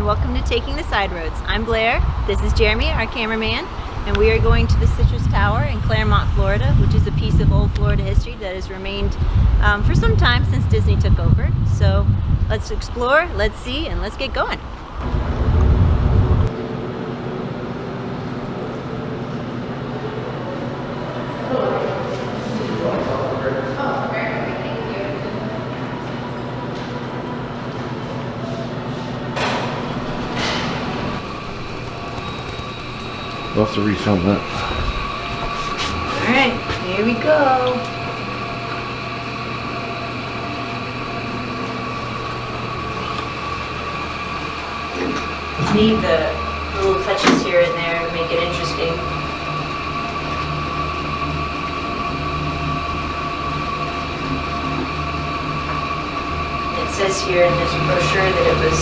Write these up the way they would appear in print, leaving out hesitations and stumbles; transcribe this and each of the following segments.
welcome to Taking the Side Roads. I'm Blair, this is Jeremy, our cameraman, and we are going to the Citrus Tower in Clermont, Florida, which is a piece of old Florida history that has remained for some time since Disney took over. So let's explore, let's see, and let's get going. We'll have to refilm that. Alright, here we go. It's neat, the little touches here and there to make it interesting. It says here in this brochure that it was,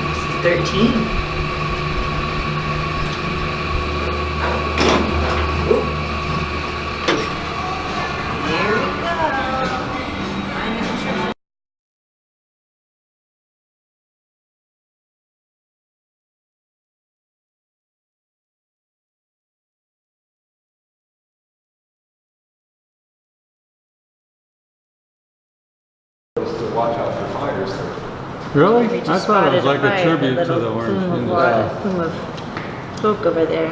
this is 13. To watch out for fires. Really? We I just thought it was spotted like a fire, tribute to little the orange plume of smoke over there,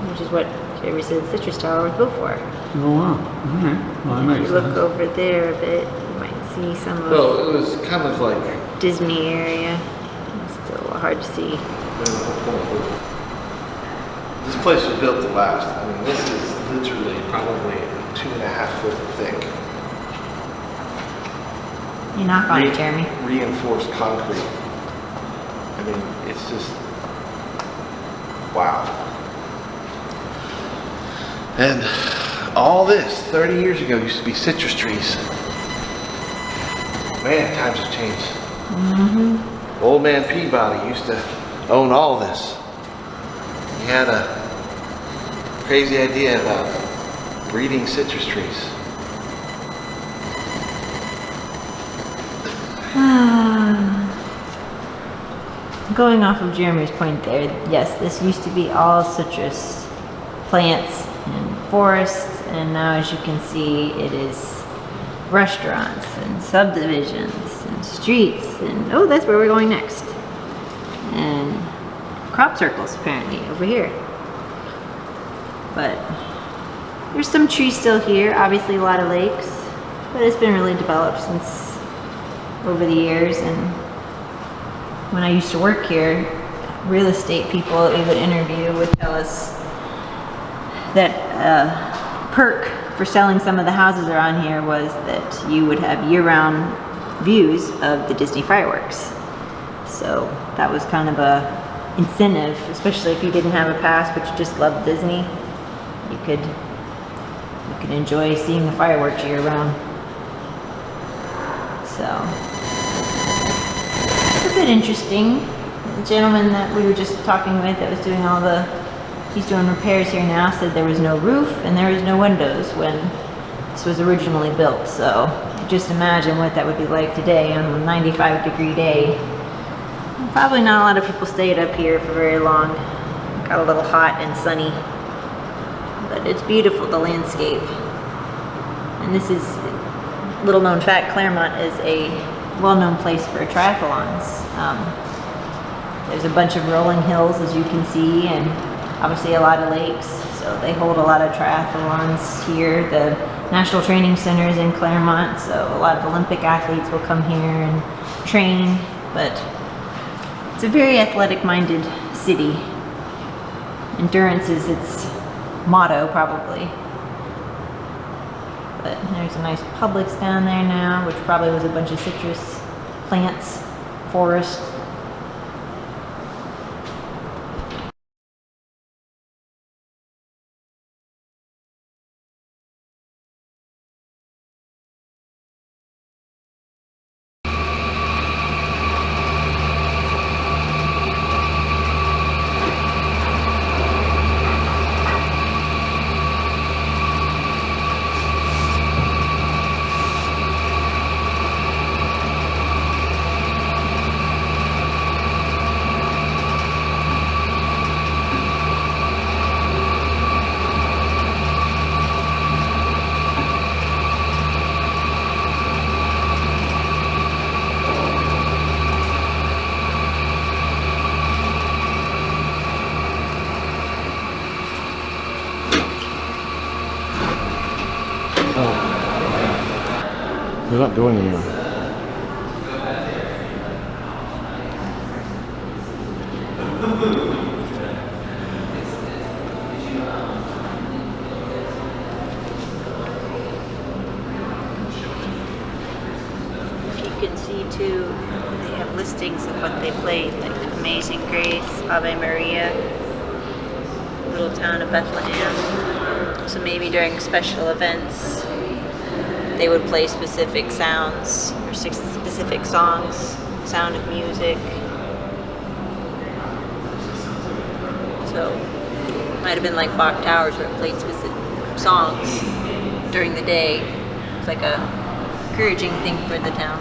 which is what Jeremy said the Citrus Tower was built for. Oh wow. Alright. Well, that If makes you look sense. over there a bit, you might see some of Well, it was kind of like Disney area. It's still hard to see. this place was built to last. I mean, this is literally probably 2.5 foot thick. You knock on it, Jeremy. Reinforced concrete. I mean, it's just wow. And all this 30 years ago used to be citrus trees. Man, times have changed. Mm-hmm. Old man Peabody used to own all this. He had a crazy idea about breeding citrus trees. Going off of Jeremy's point there, yes, this used to be all citrus plants and forests, and now as you can see it is restaurants and subdivisions and streets, and oh, that's where we're going next, and crop circles apparently over here. But there's some trees still here, obviously a lot of lakes, but it's been really developed since over the years. And when I used to work here, real estate people that we would interview would tell us that perk for selling some of the houses around here was that you would have year-round views of the Disney fireworks. So that was kind of a incentive, especially if you didn't have a pass but you just loved Disney. You could enjoy seeing the fireworks year-round. So a bit interesting. The gentleman that we were just talking with that was doing he's doing repairs here now, said there was no roof and there was no windows when this was originally built. So just imagine what that would be like today on a 95-degree day. Probably not a lot of people stayed up here for very long. Got a little hot and sunny, but it's beautiful, the landscape. And this is, little known fact, Clermont is a well-known place for triathlons. There's a bunch of rolling hills, as you can see, and obviously a lot of lakes, so they hold a lot of triathlons here. The National Training Center is in Clermont, so a lot of Olympic athletes will come here and train, but it's a very athletic-minded city. Endurance is its motto, probably. But there's a nice Publix down there now, which probably was a bunch of citrus plants, forest. not doing anything. You can see too, they have listings of what they played, like Amazing Grace, Ave Maria, Little Town of Bethlehem. So maybe during special events, they would play specific sounds or specific songs, Sound of Music. So might have been like Bach Towers where it played specific songs during the day. It's like a encouraging thing for the town.